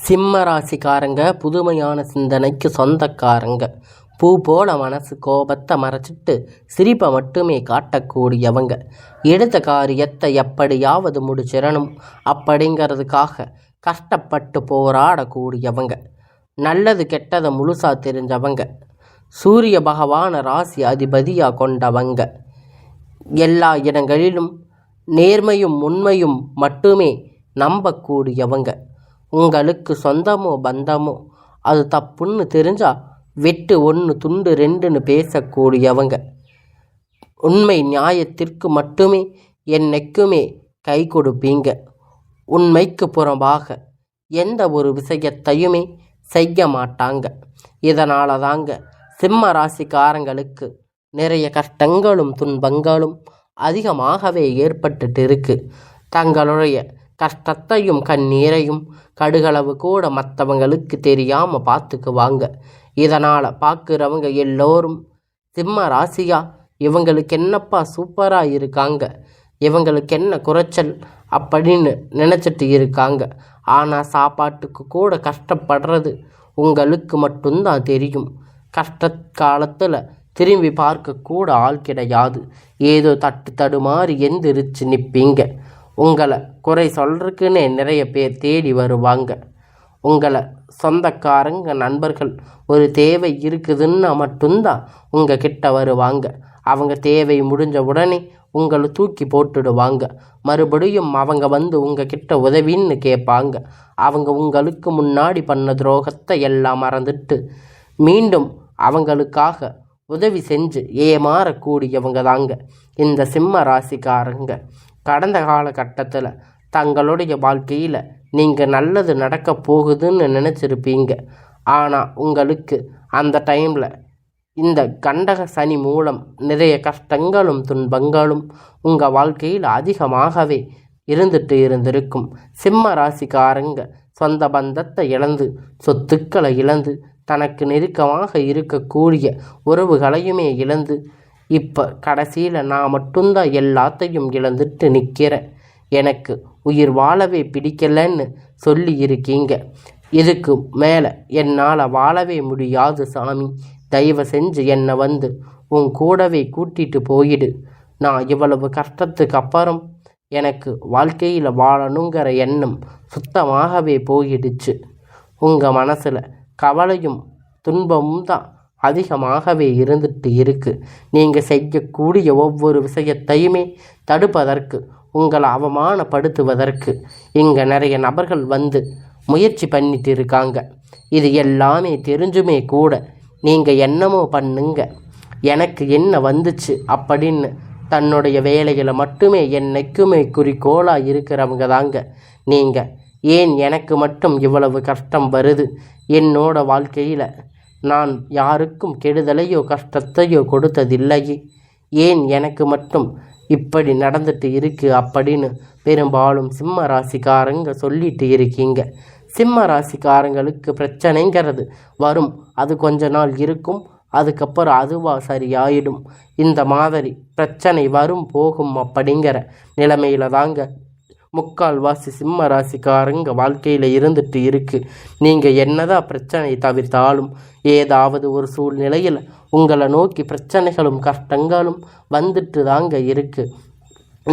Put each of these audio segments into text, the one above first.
சிம்ம ராசிக்காரங்க புதுமையான சிந்தனைக்கு சொந்தக்காரங்க. பூ போல மனசு கோபத்தை மறைச்சிட்டு சிரிப்பை மட்டுமே காட்டக்கூடியவங்க. எடுத்த காரியத்தை எப்படியாவது முடிச்சிடணும் அப்படிங்கிறதுக்காக கஷ்டப்பட்டு போராடக்கூடியவங்க. நல்லது கெட்டதை முழுசா தெரிஞ்சவங்க. சூரிய பகவான ராசி அதிபதியாக கொண்டவங்க. எல்லா இடங்களிலும் நேர்மையும் உண்மையும் மட்டுமே நம்பக்கூடியவங்க. உங்களுக்கு சொந்தமோ பந்தமோ அது தப்புன்னு தெரிஞ்சா வெட்டு 1 துண்டு 2ன்னு பேசக்கூடியவங்க. உண்மை நியாயத்திற்கு மட்டுமே என்னைக்குமே கை கொடுப்பீங்க. உண்மைக்கு புறம்பாக எந்த ஒரு விஷயத்தையுமே செய்ய மாட்டாங்க. இதனால தாங்க சிம்ம ராசிக்காரங்களுக்கு நிறைய கஷ்டங்களும் துன்பங்களும் அதிகமாகவே ஏற்பட்டுட்டு இருக்கு. தங்களுடைய கஷ்டத்தையும் கண்ணீரையும் கடுகளவு கூட மற்றவங்களுக்கு தெரியாமல் பார்த்துக்குவாங்க. இதனால் பார்க்குறவங்க எல்லோரும் சிம்ம ராசியா இவங்களுக்கு என்னப்பா சூப்பராக இருக்காங்க, இவங்களுக்கு என்ன குறைச்சல் அப்படின்னு நினச்சிட்டு இருக்காங்க. ஆனால் சாப்பாட்டுக்கு கூட கஷ்டப்படுறது உங்களுக்கு மட்டும்தான் தெரியும். கஷ்ட காலத்தில் திரும்பி பார்க்கக்கூட ஆள் கிடையாது. ஏதோ தடுமாறி எந்திரிச்சு நிற்பீங்க. உங்களை குறை சொல்கிறதுக்குன்னே நிறைய பேர் தேடி வருவாங்க. உங்களை சொந்தக்காரங்க நண்பர்கள் ஒரு தேவை இருக்குதுன்னா மட்டும்தான் உங்கள் கிட்ட வருவாங்க. அவங்க தேவை முடிஞ்ச உடனே உங்களை தூக்கி போட்டுடுவாங்க. மறுபடியும் அவங்க வந்து உங்கள் கிட்ட உதவின்னு கேட்பாங்க. அவங்க உங்களுக்கு முன்னாடி பண்ண துரோகத்தை எல்லாம் மறந்துட்டு மீண்டும் அவங்களுக்காக உதவி செஞ்சு ஏமாறக்கூடியவங்க தாங்க இந்த சிம்ம ராசிக்காரங்க. கடந்த காலகட்டத்தில் தங்களுடைய வாழ்க்கையில் நீங்கள் நல்லது நடக்க போகுதுன்னு நினச்சிருப்பீங்க. ஆனால் உங்களுக்கு அந்த டைமில் இந்த கண்டக சனி மூலம் நிறைய கஷ்டங்களும் துன்பங்களும் உங்கள் வாழ்க்கையில் அதிகமாகவே இருந்திருக்கும். சிம்ம ராசிக்காரங்க சொந்த பந்தத்தை இழந்து சொத்துக்களை இழந்து தனக்கு நெருக்கமாக இருக்கக்கூடிய உறவுகளையுமே இழந்து இப்போ கடைசியில் நான் மட்டும்தான் எல்லாத்தையும் இழந்துட்டு நிற்கிறேன், எனக்கு உயிர் வாழவே பிடிக்கலன்னு சொல்லி இருக்கீங்க. இதுக்கு மேலே என்னால் வாழவே முடியாது சாமி, தயவு செஞ்சு என்னை வந்து உன் கூடவே கூட்டிட்டு போயிடு. நான் இவ்வளவு கஷ்டத்துக்கு அப்புறம் எனக்கு வாழ்க்கையில் வாழணுங்கிற எண்ணம் சுத்தமாகவே போயிடுச்சு. உங்கள் மனசில் கவலையும் துன்பமும் தான் அதிகமாகவே இருந்துட்டு இருக்கு. நீங்கள் செய்யக்கூடிய ஒவ்வொரு விஷயத்தையுமே தடுப்பதற்கு, உங்களை அவமானப்படுத்துவதற்கு இங்கே நிறைய நபர்கள் வந்து முயற்சி பண்ணிட்டு இருக்காங்க. இது எல்லாமே தெரிஞ்சுமே கூட நீங்கள் என்னமோ பண்ணுங்க, எனக்கு என்ன வந்துச்சு அப்படின்னு தன்னுடைய வேலைகளை மட்டுமே என்னைக்குமே குறிக்கோளாக இருக்கிறவங்க தாங்க நீங்கள். ஏன் எனக்கு மட்டும் இவ்வளவு கஷ்டம் வருது, என்னோட வாழ்க்கையில் நான் யாருக்கும் கெடுதலையோ கஷ்டத்தையோ கொடுத்ததில்லையே, ஏன் எனக்கு மட்டும் இப்படி நடந்துட்டு இருக்கு அப்படின்னு பெரும்பாலும் சிம்ம ராசிக்காரங்க சொல்லிட்டு இருக்கீங்க. சிம்ம ராசிக்காரங்களுக்கு பிரச்சனைங்கிறது வரும், அது கொஞ்ச நாள் இருக்கும், அதுக்கப்புறம் அதுவாக சரியாயிடும். இந்த மாதிரி பிரச்சனை வரும் போகும் அப்படிங்கிற நிலைமையில தாங்க முக்கால்வாசி சிம்ம ராசிக்காரங்க வாழ்க்கையில் இருந்துட்டு இருக்கு. நீங்கள் என்னதான் பிரச்சனை தவிர்த்தாலும் ஏதாவது ஒரு சூழ்நிலையில் உங்களை நோக்கி பிரச்சனைகளும் கஷ்டங்களும் வந்துட்டு தாங்க இருக்கு.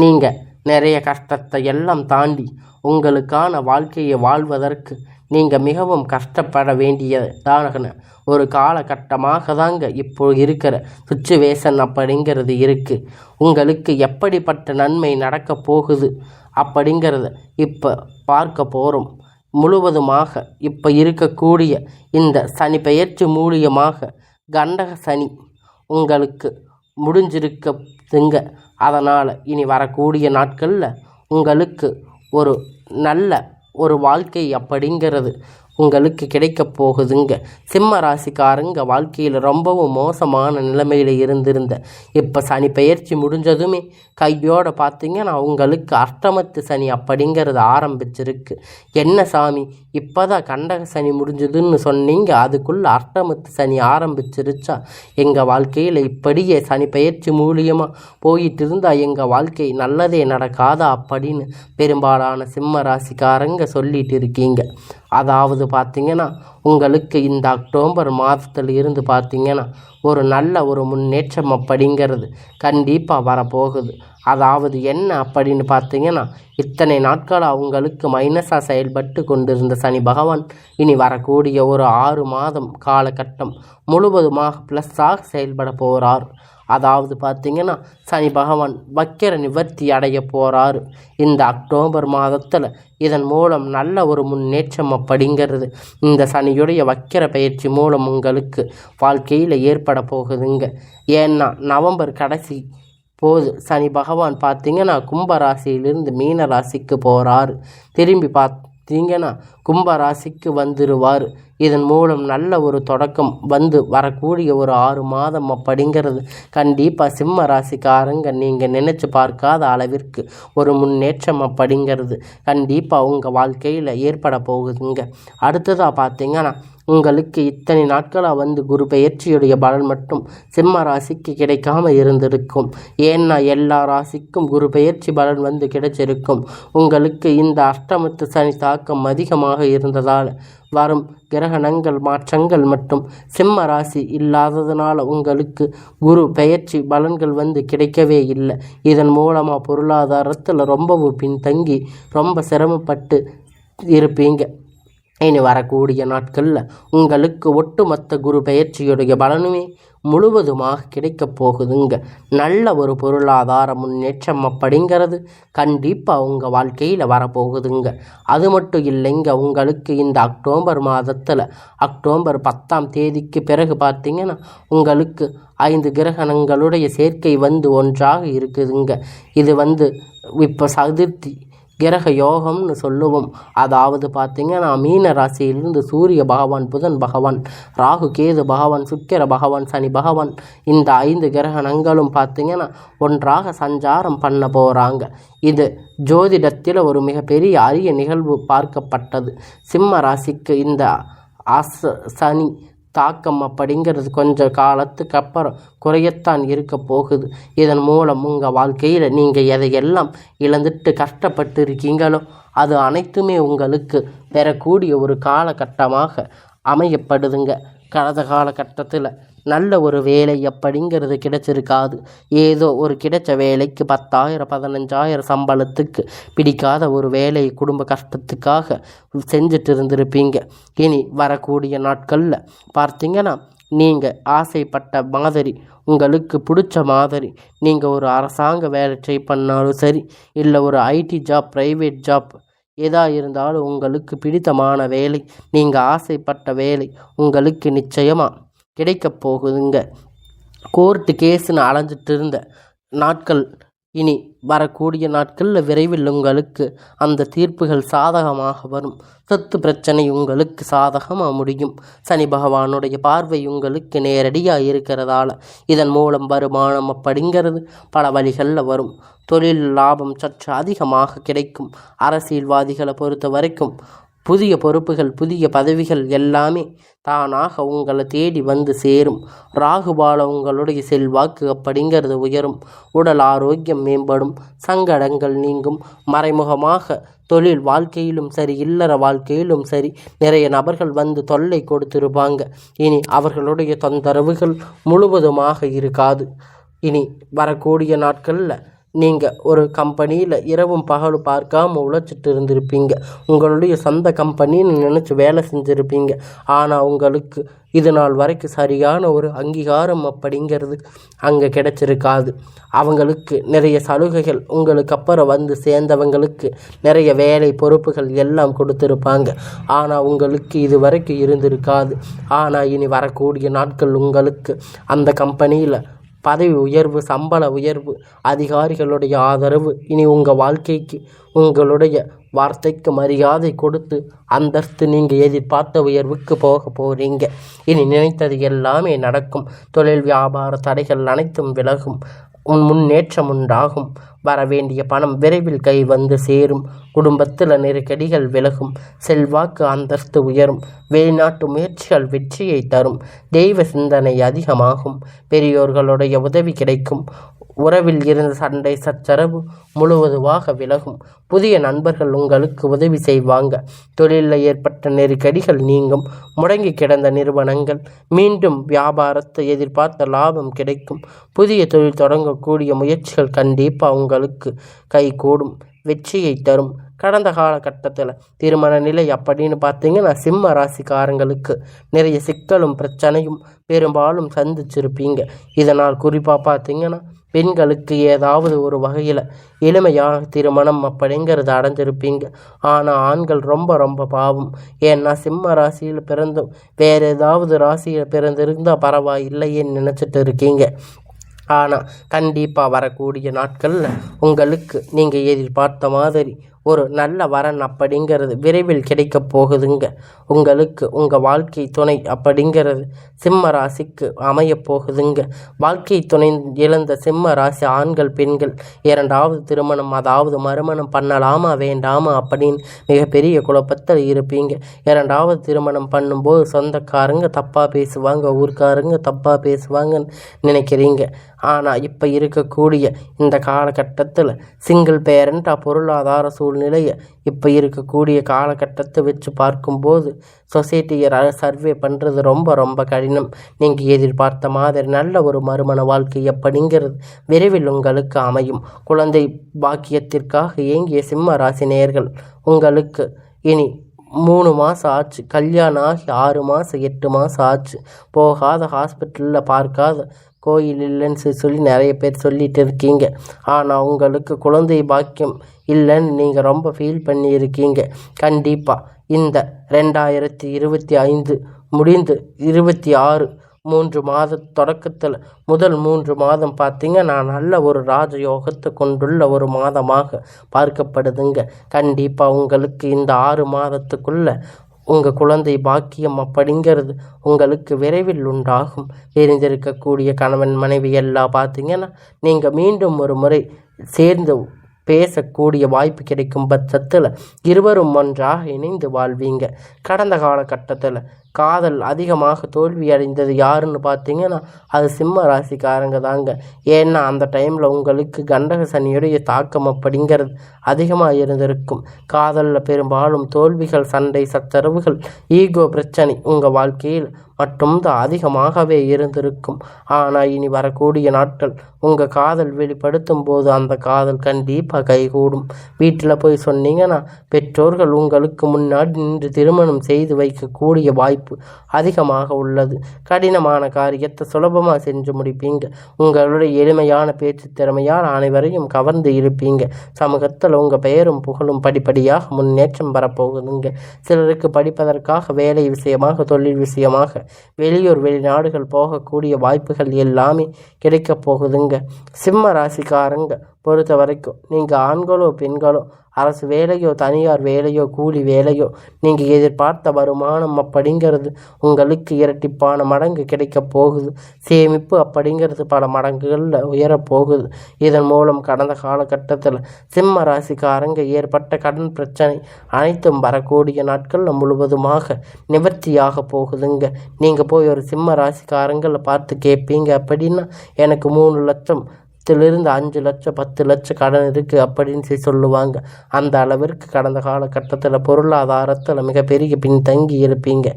நீங்கள் நிறைய கஷ்டத்தை எல்லாம் தாண்டி உங்களுக்கான வாழ்க்கையை வாழ்வதற்கு நீங்கள் மிகவும் கஷ்டப்பட வேண்டியதான ஒரு காலகட்டமாக தாங்க இப்போ இருக்கிற சுச்சுவேஷன் அப்படிங்கிறது இருக்குது. உங்களுக்கு எப்படிப்பட்ட நன்மை நடக்க போகுது அப்படிங்கிறத இப்போ பார்க்க போகிறோம். முழுவதுமாக இப்போ இருக்கக்கூடிய இந்த சனி பெயர்ச்சி மூலியமாக கண்டக சனி உங்களுக்கு முடிஞ்சிருக்குங்க. அதனால் இனி வரக்கூடிய நாட்களில் உங்களுக்கு ஒரு நல்ல ஒரு வாழ்க்கை அப்படிங்கிறது உங்களுக்கு கிடைக்க போகுதுங்க. சிம்ம ராசிக்காரங்க வாழ்க்கையில் ரொம்பவும் மோசமான நிலைமையில் இருந்திருந்த இப்போ சனி பெயர்ச்சி முடிஞ்சதுமே கையோடு பார்த்தீங்கன்னா உங்களுக்கு அஷ்டமத்து சனி அப்படிங்கிறது ஆரம்பிச்சிருக்கு. என்ன சாமி இப்போ தான் கண்டக சனி முடிஞ்சதுன்னு சொன்னீங்க, அதுக்குள்ளே அஷ்டமத்து சனி ஆரம்பிச்சிருச்சா? எங்கள் வாழ்க்கையில் இப்படியே சனி பெயர்ச்சி மூலியமாக போயிட்டு இருந்தால் எங்கள் வாழ்க்கை நல்லதே நடக்காதா அப்படின்னு பெரும்பாலான சிம்ம ராசிக்காரங்க சொல்லிட்டு இருக்கீங்க. அதாவது பார்த்திங்கன்னா உங்களுக்கு இந்த அக்டோபர் மாதத்தில் இருந்து பார்த்திங்கன்னா ஒரு நல்ல ஒரு முன்னேற்றம் அப்படிங்கிறது கண்டிப்பாக வரப்போகுது. அதாவது என்ன அப்படின்னு பார்த்திங்கன்னா இத்தனை நாட்களாக உங்களுக்கு மைனஸாக செயல்பட்டு கொண்டிருந்த சனி பகவான் இனி வரக்கூடிய ஒரு 6 மாதம் காலகட்டம் முழுவதுமாக ப்ளஸ்ஸாக செயல்பட போகிறார். அதாவது பார்த்திங்கன்னா சனி பகவான் வக்கிர நிவர்த்தி அடைய போகிறாரு இந்த அக்டோபர் மாதத்தில். இதன் மூலம் நல்ல ஒரு முன்னேற்றம் அப்படிங்கிறது இந்த சனியுடைய வக்கிர பயிற்சி மூலம் உங்களுக்கு வாழ்க்கையில் ஏற்பட போகுதுங்க. ஏன்னா நவம்பர் கடைசி போது சனி பகவான் பார்த்திங்கன்னா கும்பராசியிலிருந்து மீன ராசிக்கு போகிறாரு. திரும்பி பார்த்தீங்கன்னா கும்பராசிக்கு வந்துடுவார். இதன் மூலம் நல்ல ஒரு தொடக்கம் வந்து வரக்கூடிய ஒரு 6 மாதம் அப்படிங்கிறது கண்டிப்பாக சிம்ம ராசிக்காரங்க நீங்கள் நினச்சி பார்க்காத அளவிற்கு ஒரு முன்னேற்றம் அப்படிங்கிறது கண்டிப்பாக உங்கள் வாழ்க்கையில் ஏற்பட போகுதுங்க. அடுத்ததாக பார்த்தீங்கன்னா உங்களுக்கு இத்தனை நாட்களாக வந்து குரு பெயர்ச்சியுடைய பலன் மட்டும் சிம்ம ராசிக்கு கிடைக்காம இருந்திருக்கும். ஏன்னா எல்லா ராசிக்கும் குரு பெயர்ச்சி பலன் வந்து கிடைச்சிருக்கும். உங்களுக்கு இந்த அஷ்டமத்து சனி தாக்கம் அதிகமாக இருந்ததால் வரும் கிரகணங்கள் மாற்றங்கள் மற்றும் சிம்ம ராசி இல்லாததுனால உங்களுக்கு குரு பெயர்ச்சி பலன்கள் வந்து கிடைக்கவே இல்லை. இதன் மூலமாக பொருளாதாரத்தில் ரொம்பவும் பின்தங்கி ரொம்ப சிரமப்பட்டு இருப்பீங்க. இனி வரக்கூடிய நாட்களில் உங்களுக்கு ஒட்டுமொத்த குரு பெயர்ச்சியுடைய பலனுமே முழுவதுமாக கிடைக்கப் போகுதுங்க. நல்ல ஒரு பொருளாதார முன்னேற்றம் அப்படிங்கிறது கண்டிப்பாக உங்கள் வாழ்க்கையில் வரப்போகுதுங்க. அது மட்டும் இல்லைங்க, உங்களுக்கு இந்த அக்டோபர் மாதத்தில் அக்டோபர் 10ஆம் தேதிக்கு பிறகு பார்த்திங்கன்னா உங்களுக்கு 5 கிரகணங்களுடைய சேர்க்கை வந்து ஒன்றாக இருக்குதுங்க. இது வந்து இப்போ சதுர்த்தி கிரக யோகம்னு சொல்லுவோம். அதாவது பார்த்திங்கன்னா மீன ராசியிலிருந்து சூரிய பகவான், புதன் பகவான், ராகு கேது பகவான், சுக்கிர பகவான், சனி பகவான் இந்த 5 கிரகணங்களும் பார்த்திங்கன்னா ஒன்றாக சஞ்சாரம் பண்ண போகிறாங்க. இது ஜோதிடத்தில் ஒரு மிகப்பெரிய அரிய நிகழ்வு பார்க்கப்பட்டது. சிம்ம ராசிக்கு இந்த சனி தாக்கம் அப்படிங்கிறது கொஞ்ச காலத்துக்கு அப்புறம் குறையத்தான் இருக்க போகுது. இதன் மூலம் உங்கள் வாழ்க்கையில் நீங்கள் எதையெல்லாம் இழந்துட்டு கஷ்டப்பட்டு இருக்கீங்களோ அது அனைத்துமே உங்களுக்கு பெறக்கூடிய ஒரு காலகட்டமாக அமையப்படுதுங்க. கடந்த காலகட்டத்தில் நல்ல ஒரு வேலை அப்படிங்கிறது கிடைச்சிருக்காது. ஏதோ ஒரு கிடைச்ச வேலைக்கு 10,000 15,000 சம்பளத்துக்கு பிடிக்காத ஒரு வேலையை குடும்ப கஷ்டத்துக்காக செஞ்சுட்டு இருந்திருப்பீங்க. இனி வரக்கூடிய நாட்களில் பார்த்திங்கன்னா நீங்கள் ஆசைப்பட்ட மாதிரி உங்களுக்கு பிடிச்ச மாதிரி நீங்கள் ஒரு அரசாங்க வேலை ட்ரை பண்ணாலும் சரி, இல்லை ஒரு ஐடி ஜாப், ப்ரைவேட் ஜாப் எதாக இருந்தாலும் உங்களுக்கு பிடித்தமான வேலை, நீங்கள் ஆசைப்பட்ட வேலை உங்களுக்கு நிச்சயமாக கிடைக்கப் போகுதுங்க. கோர்ட்டு கேஸுன்னு அலைஞ்சிட்டு இருந்த நாட்கள் இனி வரக்கூடிய நாட்களில் விரைவில் உங்களுக்கு அந்த தீர்ப்புகள் சாதகமாக வரும். சொத்து பிரச்சனை உங்களுக்கு சாதகமாக முடியும். சனி பகவானுடைய பார்வை உங்களுக்கு நேரடியாக இருக்கிறதால இதன் மூலம் வருமானம் அப்படிங்கிறது பல வழிகளில் வரும். தொழில் லாபம் சற்று அதிகமாக கிடைக்கும். அரசியல்வாதிகளை பொறுத்த வரைக்கும் புதிய பொறுப்புகள், புதிய பதவிகள் எல்லாமே தானாக உங்களை தேடி வந்து சேரும். ராகுபால உங்களுடைய செல்வாக்கு அப்படிங்கிறது உயரும். உடல் ஆரோக்கியம் மேம்படும். சங்கடங்கள் நீங்கும். மறைமுகமாக தொழில் வாழ்க்கையிலும் சரி, இல்லற வாழ்க்கையிலும் சரி நிறைய நபர்கள் வந்து தொல்லை கொடுத்திருப்பாங்க. இனி அவர்களுடைய தொந்தரவுகள் முழுவதுமாக இருக்காது. இனி வரக்கூடிய நாட்களில் நீங்கள் ஒரு கம்பெனியில் இரவும் பகலும் பார்க்காம உழைச்சிட்டு இருந்திருப்பீங்க. உங்களுடைய சொந்த கம்பெனின்னு நினச்சி வேலை செஞ்சுருப்பீங்க. ஆனால் உங்களுக்கு இது நாள் வரைக்கும் சரியான ஒரு அங்கீகாரம் அப்படிங்கிறது அங்கே கிடைச்சிருக்காது. அவங்களுக்கு நிறைய சலுகைகள், உங்களுக்கு அப்புறம் வந்து சேர்ந்தவங்களுக்கு நிறைய வேலை பொறுப்புகள் எல்லாம் கொடுத்துருப்பாங்க. ஆனால் உங்களுக்கு இது வரைக்கும் இருந்திருக்காது. ஆனால் இனி வரக்கூடிய நாட்கள் உங்களுக்கு அந்த கம்பெனியில் பதவி உயர்வு, சம்பள உயர்வு, அதிகாரிகளுடைய ஆதரவு, இனி உங்கள் வாழ்க்கைக்கு உங்களுடைய வார்த்தைக்கு மரியாதை கொடுத்து அந்தஸ்து நீங்கள் எதிர்பார்த்த உயர்வுக்கு போக போகிறீங்க. இனி நினைத்தது எல்லாமே நடக்கும். தொழில் வியாபார தடைகள் அனைத்தும் விலகும். முன்னேற்றம் உண்டாகும். வரவேண்டிய பணம் விரைவில் கை வந்து சேரும். குடும்பத்தில் நெருக்கடிகள் விலகும். செல்வாக்கு அந்தஸ்து உயரும். வெளிநாட்டு முயற்சிகள் வெற்றியை தரும். தெய்வ சிந்தனை அதிகமாகும். பெரியோர்களுடைய உதவி கிடைக்கும். உறவில் இருந்த சண்டை சச்சரவு முழுவதுமாக விலகும். புதிய நண்பர்கள் உங்களுக்கு உதவி செய்வாங்க. தொழிலில் ஏற்பட்ட நெருக்கடிகள் நீங்கும். முடங்கி கிடந்த நிறுவனங்கள் மீண்டும் வியாபாரத்தை எதிர்பார்த்த லாபம் கிடைக்கும். புதிய தொழில் தொடங்கக்கூடிய முயற்சிகள் கண்டிப்பாக உங்களுக்கு கைகூடும், வெற்றியை தரும். கடந்த காலகட்டத்தில் திருமண நிலை அப்படின்னு பார்த்தீங்கன்னா சிம்ம ராசிக்காரங்களுக்கு நிறைய சிக்கலும் பிரச்சனையும் பெரும்பாலும் சந்திச்சிருப்பீங்க. இதனால் குறிப்பாக பார்த்தீங்கன்னா பெண்களுக்கு ஏதாவது ஒரு வகையில் எளிமையாக திருமணம் அப்படிங்கிறது அடைஞ்சிருப்பீங்க. ஆனால் ஆண்கள் ரொம்ப ரொம்ப பாவம். ஏன்னா சிம்ம ராசியில் பிறந்தும் வேறு ஏதாவது ராசியில் பிறந்திருந்தால் பரவாயில்லையேன்னு நினச்சிட்டு இருக்கீங்க. ஆனால் கண்டிப்பாக வரக்கூடிய நாட்களில் உங்களுக்கு நீங்கள் எதிர்பார்த்த மாதிரி ஒரு நல்ல வரன் அப்படிங்கிறது விரைவில் கிடைக்க போகுதுங்க. உங்களுக்கு உங்கள் வாழ்க்கை துணை அப்படிங்கிறது சிம்ம ராசிக்கு அமைய போகுதுங்க. வாழ்க்கை துணை இழந்த சிம்ம ராசி ஆண்கள் பெண்கள் இரண்டாவது திருமணம் அதாவது மறுமணம் பண்ணலாமா வேண்டாமா அப்படின்னு மிகப்பெரிய குழப்பத்தில் இருப்பீங்க. இரண்டாவது திருமணம் பண்ணும்போது சொந்தக்காரங்க தப்பாக பேசுவாங்க, ஊர்க்காரங்க தப்பாக பேசுவாங்கன்னு நினைக்கிறீங்க. ஆனால் இப்போ இருக்கக்கூடிய இந்த காலகட்டத்தில் சிங்கிள் பேரண்ட்டாக பொருளாதார சூழ்நிலையை இப்போ இருக்கக்கூடிய காலகட்டத்தை வச்சு பார்க்கும்போது சொசைட்டியை சர்வே பண்ணுறது ரொம்ப ரொம்ப கடினம். நீங்கள் எதிர்பார்த்த மாதிரி நல்ல ஒரு மறுமண வாழ்க்கை அப்படிங்கிறது விரைவில் உங்களுக்கு அமையும். குழந்தை பாக்கியத்திற்காக ஏங்கிய சிம்ம ராசி நேயர்கள் உங்களுக்கு இனி 3 மாதம் ஆச்சு, கல்யாணம் ஆகி 6 மாதம் 8 மாதம் ஆச்சு, போகாத ஹாஸ்பிட்டலில் பார்க்காத கோயில் இல்லைன்னு சொல்லி நிறைய பேர் சொல்லிட்டு இருக்கீங்க. ஆனால் உங்களுக்கு குழந்தை பாக்கியம் இல்லைன்னு நீங்கள் ரொம்ப ஃபீல் பண்ணியிருக்கீங்க. கண்டிப்பாக இந்த 2025 முடிந்து 26 3 மாத தொடக்கத்தில் முதல் 3 மாதம் பார்த்தீங்கன்னா நல்ல ஒரு ராஜயோகத்தை கொண்டுள்ள ஒரு மாதமாக பார்க்கப்படுதுங்க. கண்டிப்பாக உங்களுக்கு இந்த 6 மாதத்துக்குள்ளே உங்கள் குழந்தை பாக்கியம் அப்படிங்கிறது உங்களுக்கு விரைவில் உண்டாகும். தெரிந்திருக்கக்கூடிய கணவன் மனைவி எல்லாம் பார்த்தீங்கன்னா நீங்கள் மீண்டும் ஒரு முறை சேர்ந்து பேசக்கூடிய வாய்ப்பு கிடைக்கும் பட்சத்தில் இருவரும் ஒன்றாக இணைந்து வாழ்வீங்க. கடந்த காலகட்டத்தில் காதல் அதிகமாக தோல்வி அடைந்தது யாருன்னு பார்த்தீங்கன்னா அது சிம்ம ராசிக்காரங்க தாங்க. ஏன்னா அந்த டைமில் உங்களுக்கு கண்டக சனியுடைய தாக்கம் அப்படிங்கிறது அதிகமாக இருந்திருக்கும். காதலில் பெரும்பாலும் தோல்விகள், சண்டை சச்சரவுகள், ஈகோ பிரச்சனை உங்கள் வாழ்க்கையில் மட்டும்தான் அதிகமாகவே இருந்திருக்கும். ஆனால் இனி வரக்கூடிய நாட்கள் உங்கள் காதல் வெளிப்படுத்தும் போது அந்த காதல் கண்டிப்பாக கைகூடும். வீட்டில் போய் சொன்னீங்கன்னா பெற்றோர்கள் உங்களுக்கு முன்னாடி நின்று திருமணம் செய்து வைக்கக்கூடிய வாய்ப்பு அதிகமாக உள்ளது. கடினமான காரியத்தை சுலபமாக செஞ்சு முடிப்பீங்க. உங்களுடைய எளிமையான பேச்சு திறமையால் அனைவரையும் கவர்ந்து இருப்பீங்க. சமூகத்தில் உங்கள் பெயரும் புகழும் படிப்படியாக முன்னேற்றம் வரப்போகுதுங்க. சிலருக்கு படிப்பதற்காக வேலை விஷயமாக, தொழில் விஷயமாக வெளியூர் வெளிநாடுகள் போகக்கூடிய வாய்ப்புகள் எல்லாமே கிடைக்கப் போகுதுங்க. சிம்ம ராசிக்காரங்க பொறுத்த வரைக்கும் நீங்கள் ஆண்களோ பெண்களோ அரசு வேலையோ தனியார் வேலையோ கூலி வேலையோ நீங்கள் எதிர்பார்த்த வருமானம் அப்படிங்கிறது உங்களுக்கு இரட்டிப்பான மடங்கு கிடைக்க போகுது. சேமிப்பு அப்படிங்கிறது பல மடங்குகளில் உயரப்போகுது. இதன் மூலம் கடந்த காலகட்டத்தில் சிம்ம ராசிக்காரங்க ஏற்பட்ட கடன் பிரச்சனை அனைத்தும் வரக்கூடிய நாட்களில் முழுவதுமாக நிவர்த்தியாக போகுதுங்க. நீங்கள் போய் ஒரு சிம்ம ராசிக்காரங்களை பார்த்து கேட்பீங்க அப்படின்னா எனக்கு 3 லட்சம் இருந்து 5 லட்சம் 10 லட்சம் கடன் இருக்குது அப்படின்னு சொல்லுவாங்க. அந்த அளவிற்கு கடந்த காலகட்டத்தில் பொருளாதாரத்தில் மிகப்பெரிய பின்தங்கி இருப்பீங்க.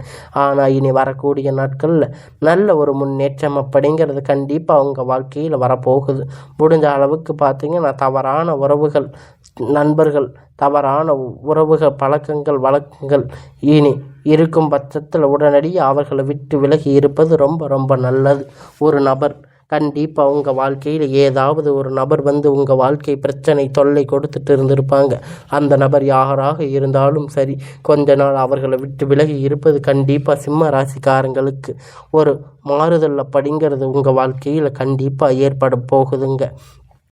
ஆனால் இனி வரக்கூடிய நாட்களில் நல்ல ஒரு முன்னேற்றம் அப்படிங்கிறது கண்டிப்பாக அவங்க வாழ்க்கையில் வரப்போகுது. முடிஞ்ச அளவுக்கு பார்த்தீங்கன்னா தவறான உறவுகள், நண்பர்கள், தவறான உறவுகள், பழக்கங்கள், வழக்கங்கள் இனி இருக்கும் பட்சத்தில் உடனடியாக அவர்களை விட்டு விலகி இருப்பது ரொம்ப ரொம்ப நல்லது. ஒரு நபர் கண்டிப்பாக உங்கள் வாழ்க்கையில் ஏதாவது ஒரு நபர் வந்து உங்கள் வாழ்க்கை பிரச்சனை தொல்லை கொடுத்துட்டு இருந்திருப்பாங்க. அந்த நபர் யாராக இருந்தாலும் சரி கொஞ்ச நாள் அவர்களை விட்டு விலகி இருப்பது கண்டிப்பாக சிம்ம ராசிக்காரங்களுக்கு ஒரு மாறுதல் அப்படிங்கிறது உங்கள் வாழ்க்கையில் கண்டிப்பாக ஏற்பட போகுதுங்க.